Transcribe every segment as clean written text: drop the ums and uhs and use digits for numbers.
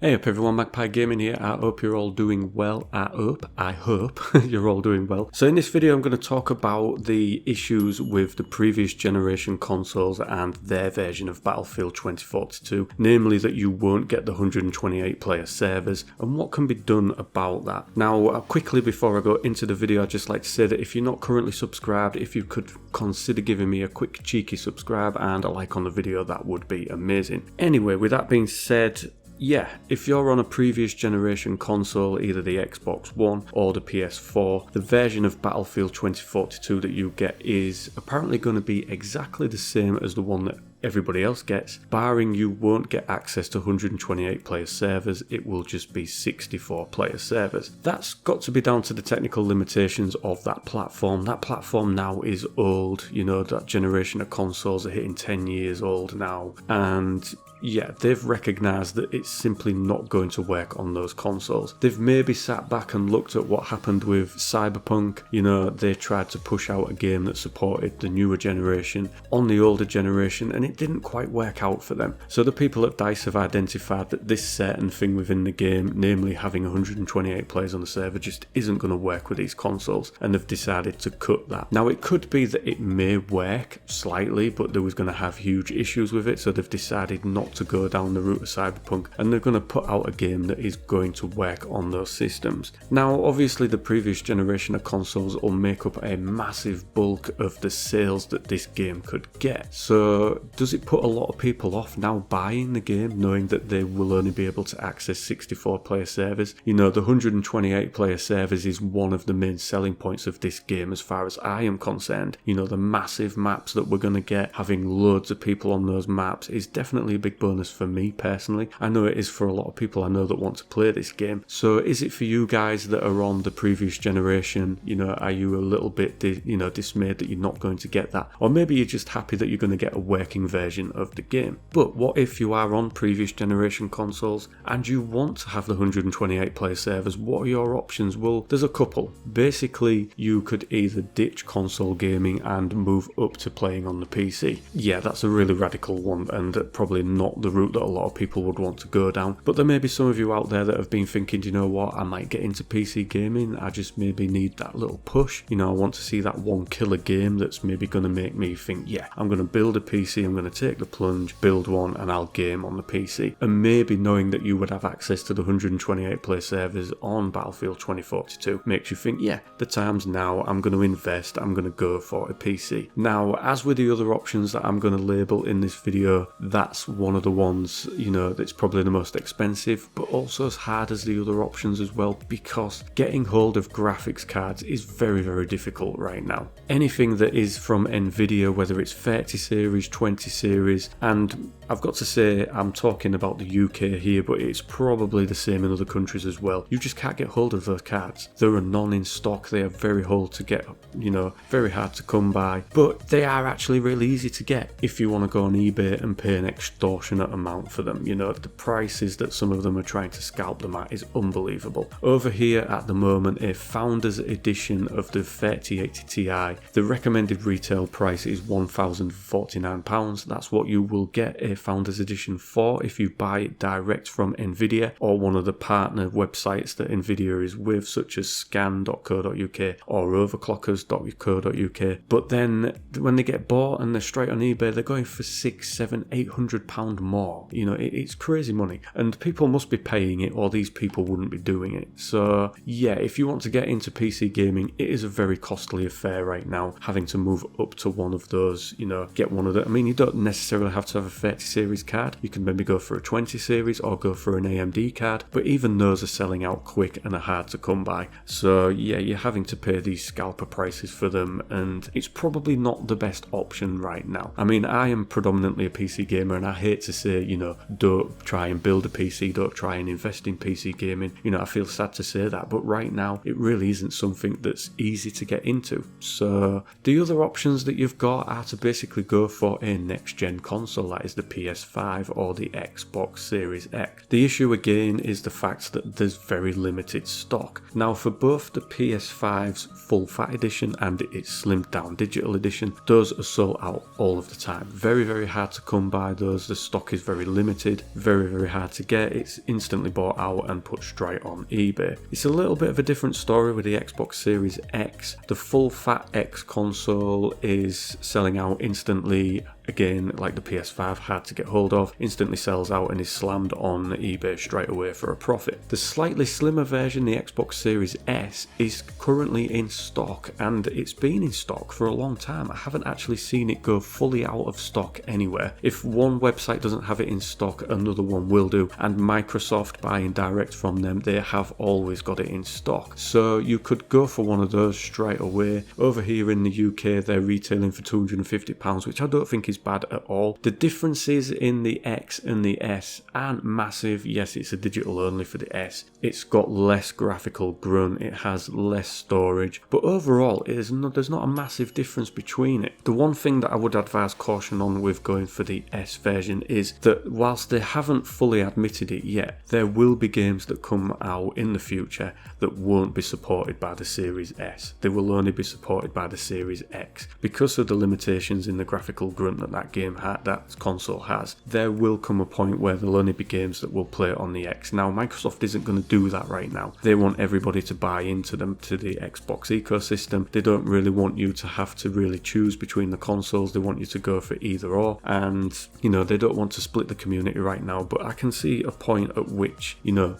Hey up everyone, Magpie Gaming here. I hope you're all doing well. I hope you're all doing well. So in this video I'm going to talk about the issues with the previous generation consoles and their version of Battlefield 2042, namely that you won't get the 128 player servers and what can be done about that. Now quickly before I go into the video, I'd just like to say that if you're not currently subscribed, if you could consider giving me a quick cheeky subscribe and a like on the video, that would be amazing. Anyway, with that being said, yeah, if you're on a previous generation console, either the Xbox One or the PS4, the version of Battlefield 2042 that you get is apparently going to be exactly the same as the one that everybody else gets, barring you won't get access to 128 player servers. It will just be 64 player servers. That's got to be down to the technical limitations of that platform. That platform now is old, you know, that generation of consoles are hitting 10 years old now, and yeah, they've recognised that it's simply not going to work on those consoles. They've maybe sat back and looked at what happened with Cyberpunk. You know, they tried to push out a game that supported the newer generation on the older generation, and it didn't quite work out for them. So the people at DICE have identified that this certain thing within the game, namely having 128 players on the server, just isn't going to work with these consoles, and they've decided to cut that. Now it could be that it may work slightly, but they was going to have huge issues with it, so they've decided not to go down the route of Cyberpunk, and they're going to put out a game that is going to work on those systems. Now obviously the previous generation of consoles will make up a massive bulk of the sales that this game could get. So does it put a lot of people off now buying the game, knowing that they will only be able to access 64 player servers? You know, the 128 player servers is one of the main selling points of this game as far as I am concerned. You know, the massive maps that we're going to get, having loads of people on those maps is definitely a big bonus for me personally. I know it is for a lot of people I know that want to play this game. So is it for you guys that are on the previous generation? You know, are you a little bit dismayed that you're not going to get that? Or maybe you're just happy that you're going to get a working version of the game. But what if you are on previous generation consoles and you want to have the 128 player servers? What are your options? Well, there's a couple. Basically, you could either ditch console gaming and move up to playing on the PC. Yeah, that's a really radical one and probably not the route that a lot of people would want to go down. But there may be some of you out there that have been thinking, you know what, I might get into PC gaming. I just maybe need that little push. You know, I want to see that one killer game that's maybe going to make me think, yeah, I'm going to build a PC, I'm going to take the plunge, build one, and I'll game on the PC. And maybe knowing that you would have access to the 128 player servers on Battlefield 2042 makes you think, yeah, the time's now, I'm going to invest, I'm going to go for a PC. Now, as with the other options that I'm going to label in this video, that's one of the ones, you know, that's probably the most expensive, but also as hard as the other options as well, because getting hold of graphics cards is very, very difficult right now. Anything that is from Nvidia, whether it's 30 series, 20 series, and I've got to say, I'm talking about the UK here, but it's probably the same in other countries as well. You just can't get hold of those cards. There are none in stock. They are very hard to get, you know, very hard to come by, but they are actually really easy to get if you want to go on eBay and pay an extortionate amount for them. You know, the prices that some of them are trying to scalp them at is unbelievable. Over here at the moment, a Founders Edition of the 3080 Ti, the recommended retail price is £1,049. That's what you will get a Founders Edition for if you buy it direct from Nvidia or one of the partner websites that Nvidia is with, such as scan.co.uk or overclockers.co.uk. But then when they get bought and they're straight on eBay, they're going for £600, £700, £800 more. You know, it's crazy money, and people must be paying it or these people wouldn't be doing it. So yeah, if you want to get into PC gaming, it is a very costly affair right now, having to move up to one of those, you know, get one of the, I mean, you don't necessarily have to have a 30 series card. You can maybe go for a 20 series or go for an AMD card, but even those are selling out quick and are hard to come by. So yeah, you're having to pay these scalper prices for them, and it's probably not the best option right now. I mean, I am predominantly a PC gamer, and I hate to say, you know, don't try and build a PC, don't try and invest in PC gaming. You know, I feel sad to say that, but right now it really isn't something that's easy to get into. So the other options that you've got are to basically go for a next gen console, that is the PS5 or the Xbox Series X. The issue again is the fact that there's very limited stock. Now for both the PS5's full fat edition and its slimmed down digital edition, those are sold out all of the time. Very hard to come by those. The stock is very limited, very hard to get. It's instantly bought out and put straight on eBay. It's a little bit of a different story with the Xbox Series X. The full fat X console is selling out instantly. Again, like the PS5, hard to get hold of, instantly sells out and is slammed on eBay straight away for a profit. The slightly slimmer version, the Xbox Series S, is currently in stock, and it's been in stock for a long time. I haven't actually seen it go fully out of stock anywhere. If one website doesn't have it in stock, another one will do, and Microsoft, buying direct from them, they have always got it in stock. So you could go for one of those straight away. Over here in the UK, they're retailing for £250, which I don't think is bad at all. The differences in the X and the S aren't massive. Yes, it's a digital only for the S. It's got less graphical grunt, it has less storage, but overall there's not a massive difference between it. The one thing that I would advise caution on with going for the S version is that whilst they haven't fully admitted it yet, there will be games that come out in the future that won't be supported by the Series S. They will only be supported by the Series X. Because of the limitations in the graphical grunt that console has, there will come a point where there'll only be games that will play on the X. Now, Microsoft isn't going to do that right now. They want everybody to buy into the Xbox ecosystem. They don't really want you to have to really choose between the consoles. They want you to go for either or, and they don't want to split the community right now. But I can see a point at which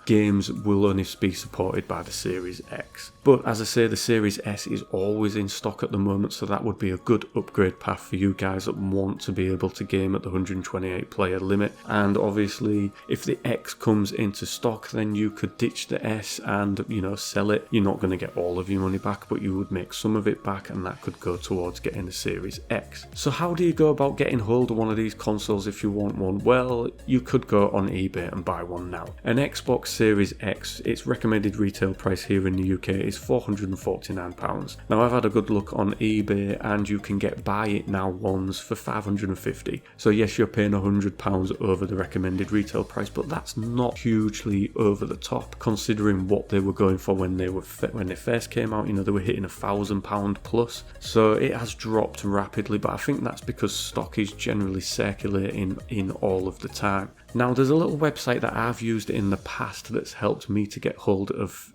games will only be supported by the Series X. But as I say, the Series S is always in stock at the moment, so that would be a good upgrade path for you guys that want to be able to game at the 128 player limit. And obviously if the X comes into stock, then you could ditch the S and sell it. You're not going to get all of your money back, but you would make some of it back, and that could go towards getting the Series X. So how do you go about getting hold of one of these consoles if you want one? Well, you could go on eBay and buy one now. An Xbox Series X, its recommended retail price here in the UK is £449. Now I've had a good look on eBay and you can get buy it now ones for £550. So yes, you're paying £100 over the recommended retail price, but that's not hugely over the top considering what they were going for when they first came out. They were hitting £1,000 plus. So it has dropped rapidly, but I think that's because stock is generally circulating in all of the time. Now there's a little website that I've used in the past that's helped me to get hold of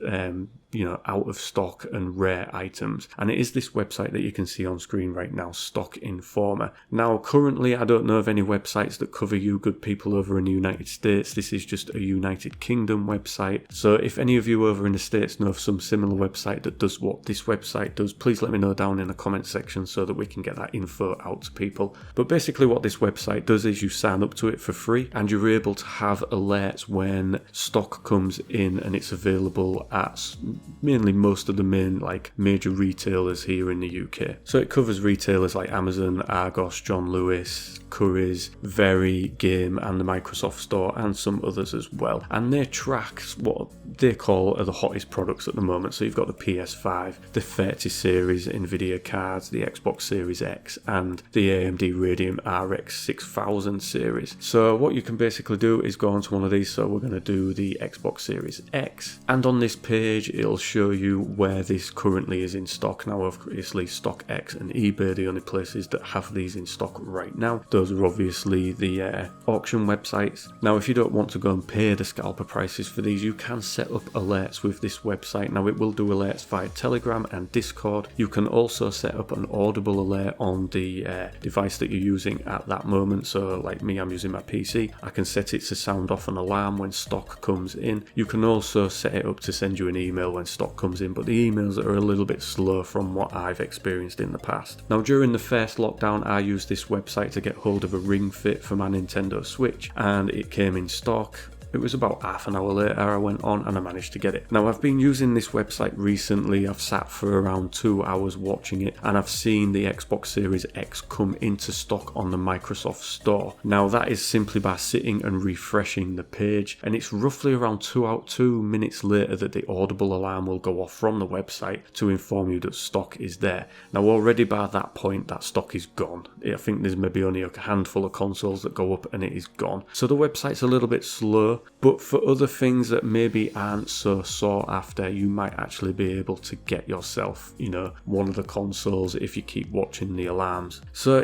out of stock and rare items, and it is this website that you can see on screen right now, Stock Informer. Now currently I don't know of any websites that cover you good people over in the United States. This is just a United Kingdom website, so if any of you over in the States know of some similar website that does what this website does, please let me know down in the comment section so that we can get that info out to people. But basically what this website does is you sign up to it for free, and you're able to have alerts when stock comes in, and it's available at mainly most of the major retailers here in the UK. So it covers retailers like Amazon, Argos, John Lewis, Currys, Very, Game, and the Microsoft Store, and some others as well. And they track what they call are the hottest products at the moment. So you've got the PS5, the 30 series Nvidia cards, the Xbox Series X, and the AMD Radeon RX 6000 series. So what you can basically do is go onto one of these. So we're going to do the Xbox Series X, and on this page it'll show you where this currently is in stock. Now obviously StockX and eBay are the only places that have these in stock right now. Those are obviously the auction websites. Now if you don't want to go and pay the scalper prices for these, you can set up alerts with this website. Now it will do alerts via Telegram and Discord. You can also set up an audible alert on the device that you're using at that moment. So like me, I'm using my PC. I can set it to sound off an alarm when stock comes in. You can also set it up to send you an email when stock comes in, but the emails are a little bit slow from what I've experienced in the past. Now during the first lockdown I used this website to get hold of a Ring Fit for my Nintendo Switch, and it came in stock. It was about half an hour later I went on and I managed to get it. Now I've been using this website recently. I've sat for around 2 hours watching it, and I've seen the Xbox Series X come into stock on the Microsoft Store. Now that is simply by sitting and refreshing the page, and it's roughly around 2 minutes later that the audible alarm will go off from the website to inform you that stock is there. Now already by that point that stock is gone. I think there's maybe only a handful of consoles that go up and it is gone. So the website's a little bit slow, but for other things that maybe aren't so sought after, you might actually be able to get yourself, one of the consoles if you keep watching the alarms. So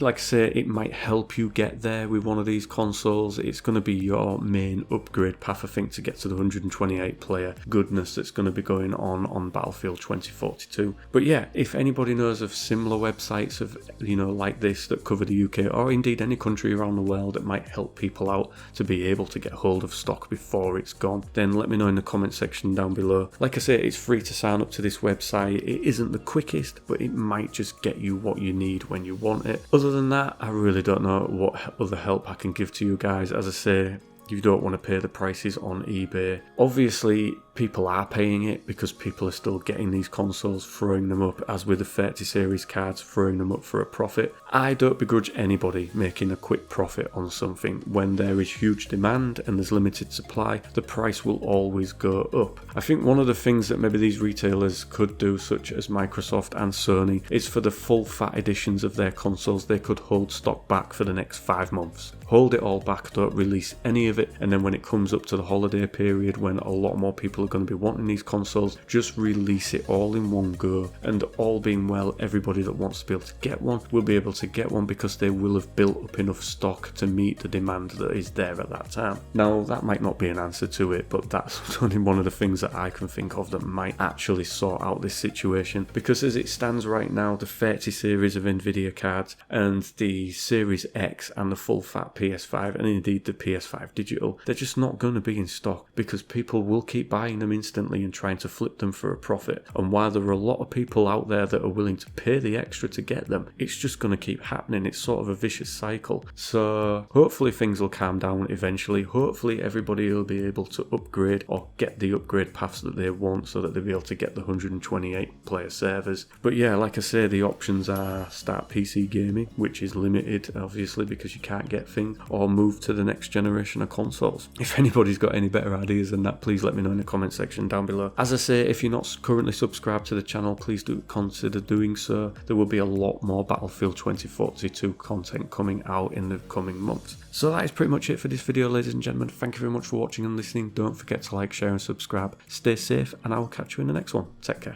like I say, it might help you get there with one of these consoles. It's going to be your main upgrade path, I think, to get to the 128 player goodness that's going to be going on Battlefield 2042. But yeah, if anybody knows of similar websites of like this that cover the UK or indeed any country around the world that might help people out to be able to get hold of stock before it's gone, then let me know in the comment section down below. Like I say, it's free to sign up to this website. It isn't the quickest, but it might just get you what you need when you want it. Other than that, I really don't know what other help I can give to you guys. As I say, you don't want to pay the prices on eBay. Obviously, people are paying it because people are still getting these consoles, throwing them up, as with the 30 series cards, throwing them up for a profit. I don't begrudge anybody making a quick profit on something. When there is huge demand and there's limited supply, the price will always go up. I think one of the things that maybe these retailers could do, such as Microsoft and Sony, is for the full fat editions of their consoles, they could hold stock back for the next 5 months. Hold it all back, don't release any of it, and then when it comes up to the holiday period, when a lot more people are going to be wanting these consoles, just release it all in one go, and all being well, everybody that wants to be able to get one will be able to get one because they will have built up enough stock to meet the demand that is there at that time. Now that might not be an answer to it, but that's only one of the things that I can think of that might actually sort out this situation, because as it stands right now, the 30 series of Nvidia cards and the Series X and the full fat PS5 and indeed the PS5 digital, they're just not going to be in stock because people will keep buying them instantly and trying to flip them for a profit. And while there are a lot of people out there that are willing to pay the extra to get them, it's just going to keep happening. It's sort of a vicious cycle. So hopefully things will calm down eventually. Hopefully everybody will be able to upgrade or get the upgrade paths that they want so that they'll be able to get the 128 player servers. But yeah, like I say, the options are start PC gaming, which is limited obviously because you can't get things, or move to the next generation of consoles. If anybody's got any better ideas than that, please let me know in the comment section down below. As I say, if you're not currently subscribed to the channel, please do consider doing so. There will be a lot more Battlefield 2042 content coming out in the coming months. So that is pretty much it for this video, ladies and gentlemen. Thank you very much for watching and listening. Don't forget to like, share and subscribe. Stay safe, and I will catch you in the next one. Take care.